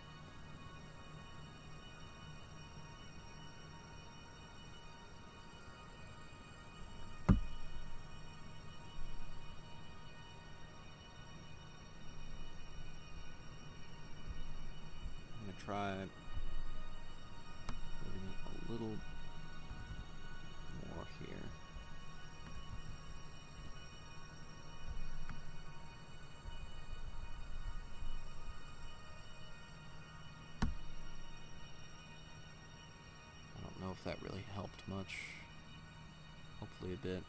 Try moving it a little more here. I don't know if that really helped much. Hopefully a bit.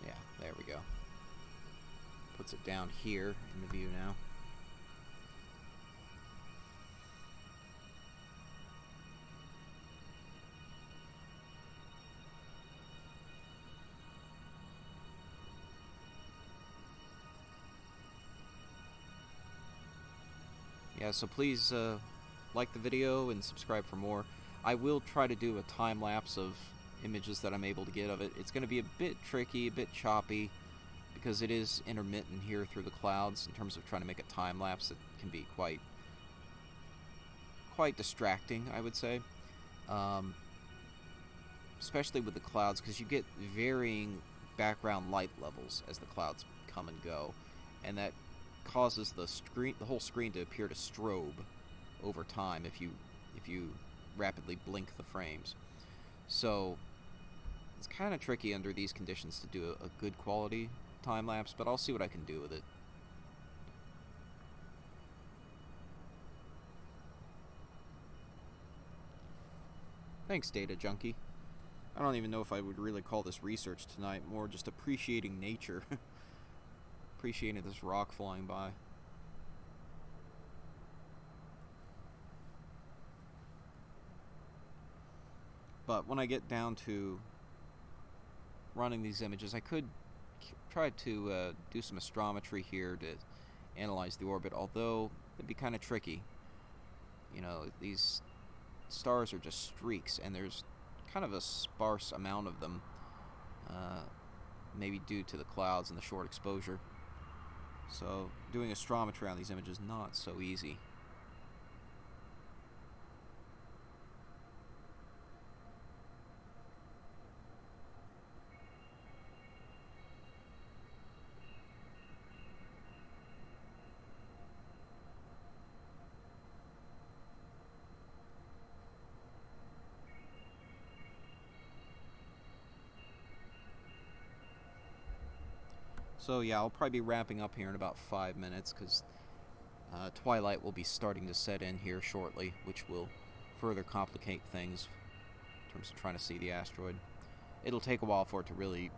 Yeah, there we go. Puts it down here in the view now. Yeah, so please like the video and subscribe for more. I will try to do a time lapse of images that I'm able to get of it. It's going to be a bit tricky, a bit choppy, because it is intermittent here through the clouds. In terms of trying to make a time lapse, it can be quite distracting, I would say, especially with the clouds, because you get varying background light levels as the clouds come and go, and that causes the whole screen to appear to strobe over time if you rapidly blink the frames. So it's kind of tricky under these conditions to do a good quality time lapse, but I'll see what I can do with it. Thanks, Data Junkie. I don't even know if I would really call this research tonight, more just appreciating nature. Appreciating this rock flying by. But when I get down to running these images, I could try to do some astrometry here to analyze the orbit, although it'd be kind of tricky. You know, these stars are just streaks, and there's kind of a sparse amount of them, maybe due to the clouds and the short exposure. So doing astrometry on these images is not so easy. So yeah, I'll probably be wrapping up here in about 5 minutes, because twilight will be starting to set in here shortly, which will further complicate things in terms of trying to see the asteroid. It'll take a while for it to really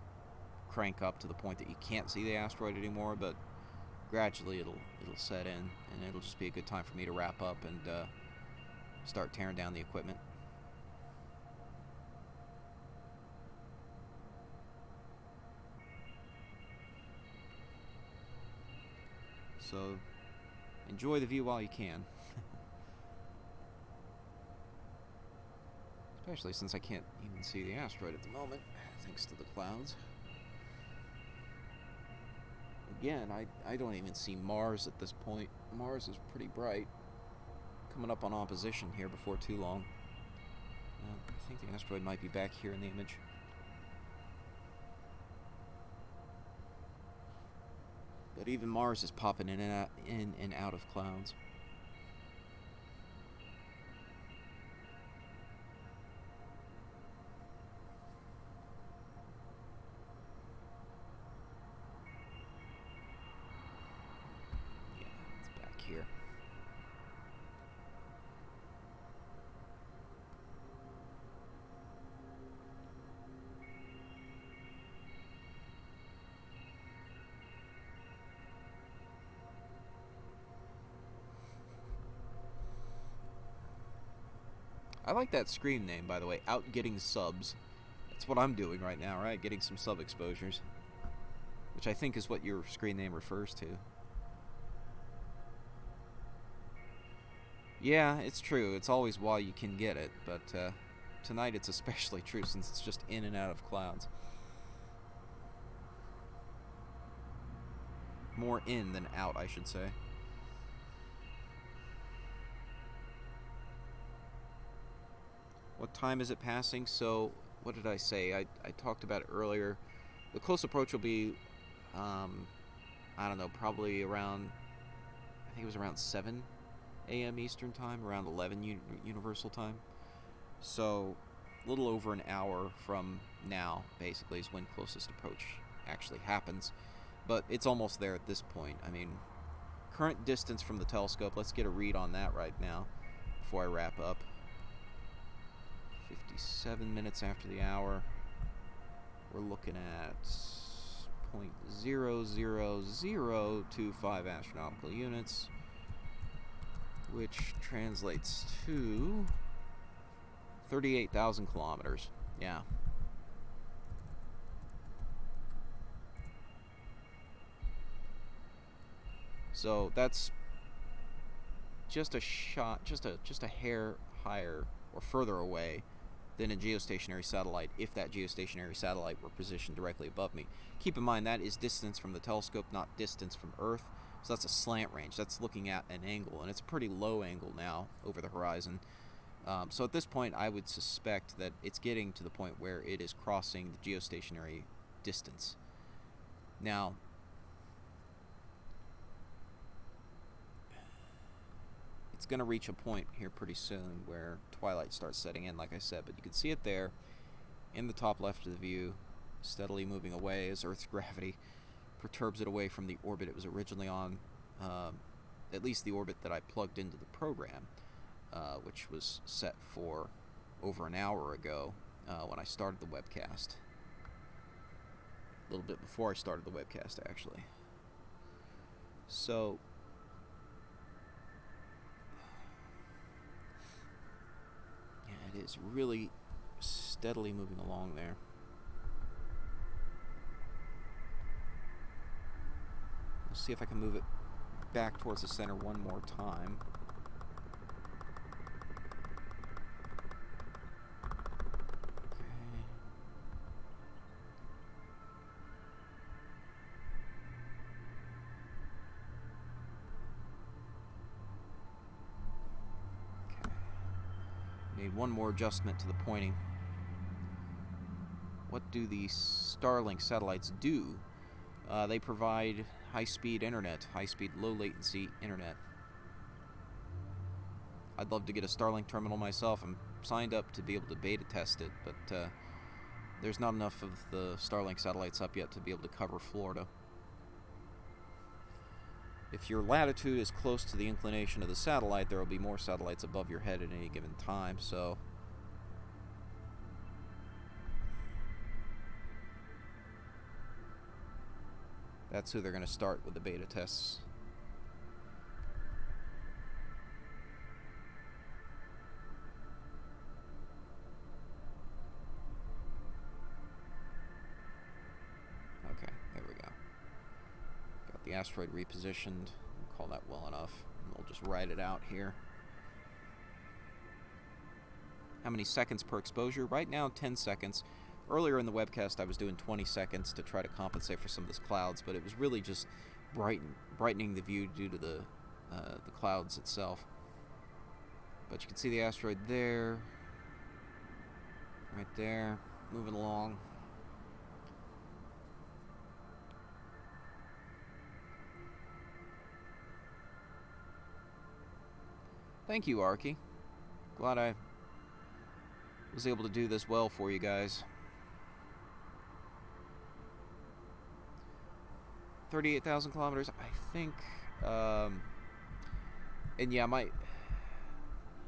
crank up to the point that you can't see the asteroid anymore, but gradually it'll set in, and it'll just be a good time for me to wrap up and start tearing down the equipment. So enjoy the view while you can. Especially since I can't even see the asteroid at the moment, thanks to the clouds. Again, I don't even see Mars at this point. Mars is pretty bright. Coming up on opposition here before too long. I think the asteroid might be back here in the image. But even Mars is popping in and out of clouds. Yeah, it's back here. I like that screen name, by the way, Out Getting Subs. That's what I'm doing right now, right? Getting some sub exposures. Which I think is what your screen name refers to. Yeah, it's true. It's always while you can get it, but tonight it's especially true since it's just in and out of clouds. More in than out, I should say. What time is it passing? So, what did I say? I talked about it earlier. The close approach will be, I don't know, probably around, I think it was around 7 a.m. Eastern Time, around 11 Universal Time. So, a little over an hour from now, basically, is when closest approach actually happens. But it's almost there at this point. I mean, current distance from the telescope, let's get a read on that right now before I wrap up. 57 minutes after the hour, we're looking at 0.00025 astronomical units, which translates to 38,000 kilometers. Yeah. So that's just a shot, just a hair higher or further away than a geostationary satellite if that geostationary satellite were positioned directly above me. Keep in mind that is distance from the telescope, not distance from Earth. So that's a slant range. That's looking at an angle, and it's a pretty low angle now over the horizon. So at this point, I would suspect that it's getting to the point where it is crossing the geostationary distance. Now, it's going to reach a point here pretty soon where twilight starts setting in, like I said, but you can see it there in the top left of the view, steadily moving away as Earth's gravity perturbs it away from the orbit it was originally on, at least the orbit that I plugged into the program, which was set for over an hour ago when I started the webcast. A little bit before I started the webcast, actually. So, yeah, it is really steadily moving along there. Let's see if I can move it back towards the center one more time. Made one more adjustment to the pointing. What do the Starlink satellites do? They provide high-speed internet, high-speed, low-latency internet. I'd love to get a Starlink terminal myself. I'm signed up to be able to beta test it, but there's not enough of the Starlink satellites up yet to be able to cover Florida. If your latitude is close to the inclination of the satellite, there will be more satellites above your head at any given time, so that's who they're going to start with the beta tests. Okay, there we go. Got the asteroid repositioned. We'll call that well enough. And we'll just ride it out here. How many seconds per exposure? Right now, 10 seconds. Earlier in the webcast, I was doing 20 seconds to try to compensate for some of those clouds, but it was really just brightening the view due to the clouds itself. But you can see the asteroid there, right there, moving along. Thank you, Arky. Glad I was able to do this well for you guys. 38,000 kilometers, I think. And yeah,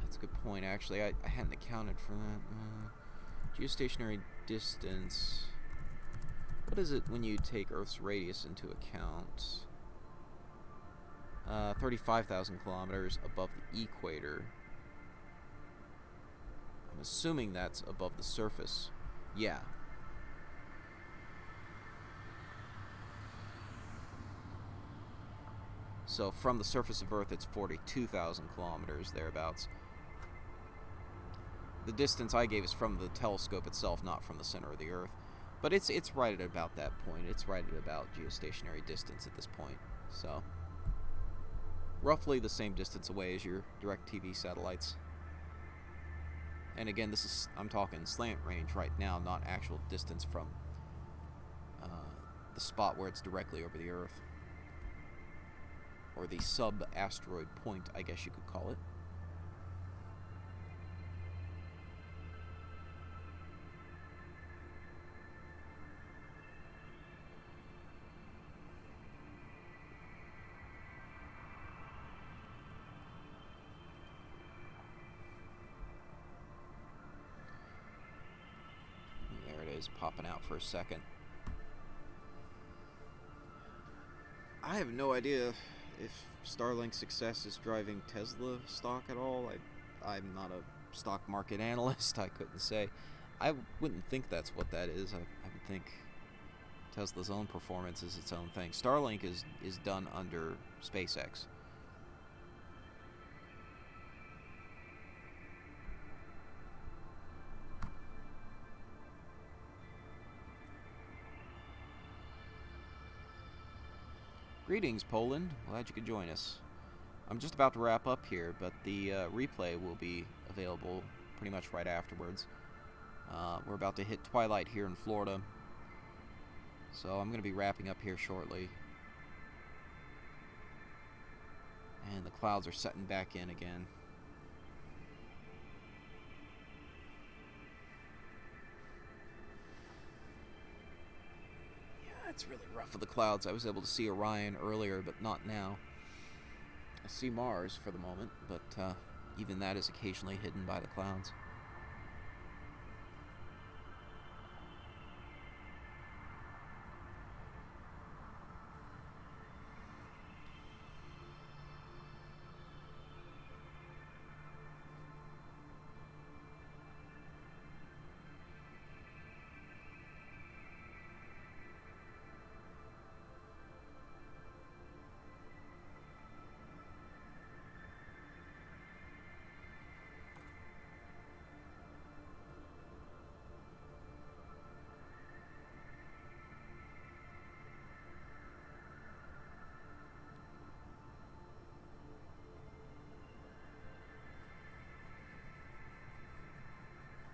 that's a good point, actually. I hadn't accounted for that. Geostationary distance. What is it when you take Earth's radius into account? 35,000 kilometers above the equator. I'm assuming that's above the surface. Yeah. So from the surface of Earth, it's 42,000 kilometers, thereabouts. The distance I gave is from the telescope itself, not from the center of the Earth. But it's right at about that point. It's right at about geostationary distance at this point. So, roughly the same distance away as your DirecTV satellites. And again, I'm talking slant range right now, not actual distance from the spot where it's directly over the Earth. Or the sub-asteroid point, I guess you could call it. There it is, popping out for a second. I have no idea if Starlink's success is driving Tesla stock at all. I'm not a stock market analyst. I couldn't say. I wouldn't think that's what that is. I would think Tesla's own performance is its own thing. Starlink is done under SpaceX. Greetings, Poland. Glad you could join us. I'm just about to wrap up here, but the replay will be available pretty much right afterwards. We're about to hit twilight here in Florida, so I'm going to be wrapping up here shortly. And the clouds are setting back in again. It's really rough with the clouds. I was able to see Orion earlier, but not now. I see Mars for the moment, but even that is occasionally hidden by the clouds.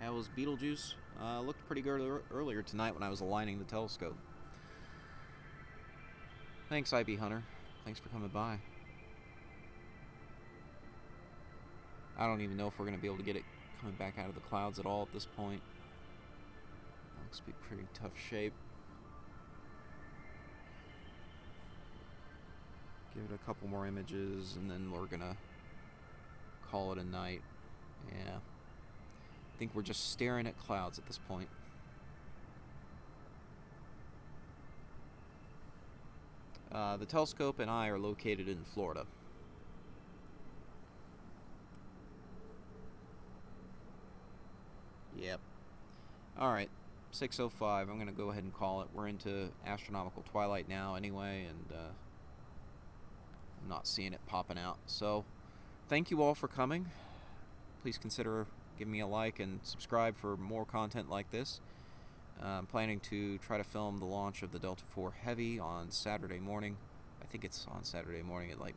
How was Betelgeuse? Looked pretty good earlier tonight when I was aligning the telescope. Thanks, IB Hunter. Thanks for coming by. I don't even know if we're going to be able to get it coming back out of the clouds at all at this point. Looks to be pretty tough shape. Give it a couple more images, and then we're going to call it a night. Yeah. I think we're just staring at clouds at this point. The telescope and I are located in Florida. Yep. Alright, 6:05. I'm going to go ahead and call it. We're into astronomical twilight now anyway, and I'm not seeing it popping out. So, thank you all for coming. Please consider giving me a like and subscribe for more content like this. I'm planning to try to film the launch of the Delta IV Heavy on Saturday morning. I think it's on Saturday morning at like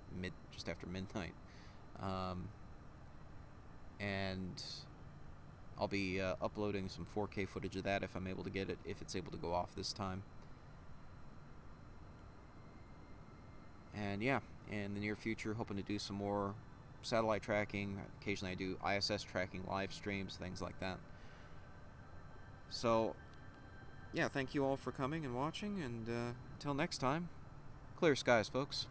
just after midnight. And I'll be uploading some 4K footage of that if I'm able to get it, if it's able to go off this time. And yeah, in the near future, hoping to do some more satellite tracking. Occasionally I do ISS tracking, live streams, things like that. So, yeah, thank you all for coming and watching, and until next time, clear skies, folks.